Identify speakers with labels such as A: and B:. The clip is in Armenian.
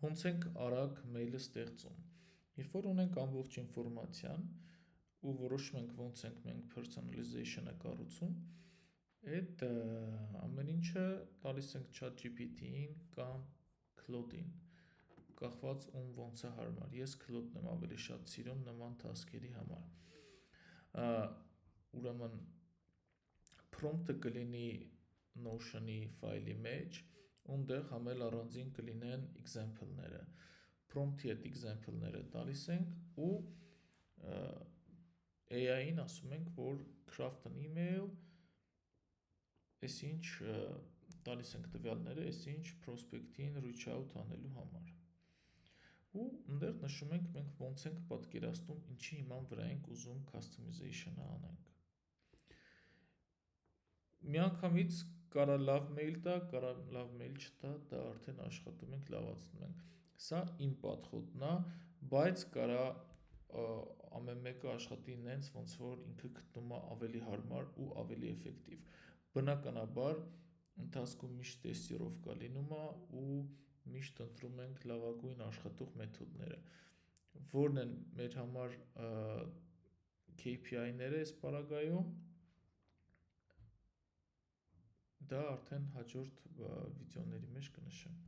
A: Ոնց ենք արագ մեյլը ստեղծում։ Երբ որ ունենք ամբողջ ինֆորմացիան ու որոշում ենք ոնց ենք մենք personalization-ը կառուցում, այդ ամեն ինչը տալիս ենք ChatGPT-ին կամ Claude-ին, կախված ում ոնց է հարմար։ Ես Claude-ն եմ ավելի շատ սիրում նման task-երի համար։ Ուրեմն prompt-ը կլինի Notion-ի ֆայլի մեջ, ունդեղ համել առանձին կլինեն example-ները։ Prompt-ի այդ example-ները տալիս ենք ու AI-ին ասում ենք, որ craft an email, այսինչ տալիս ենք տվյալները, այսինչ prospect-ին reach out անելու համար։ Ու ընդեղ նշում ենք մենք ոնց ենք պատկերացնում, ինչի հիման վրա ենք ուզում customization-ը անենք։ Միանգամից կարա լավ մեյլ տա, կարա լավ մեյլ չտա, դա արդեն աշխատում ենք, լավացնում ենք։ Սա իմ պատխոտն է, բայց կարա ամեն մեկը աշխատի նենց, ոնց որ ինքը գտնում է ավելի հարմար ու ավելի էֆեկտիվ։ Բնականաբար ընթացքում միշտ տեստիրովկա լինում է ու միշտ ընտրում ենք լավագույն աշխատող մեթոդները։ Որն են մեր համար KPI-ները այս պարագայում, դա արդեն հաջորդ վիդեոների մեջ կնշեմ։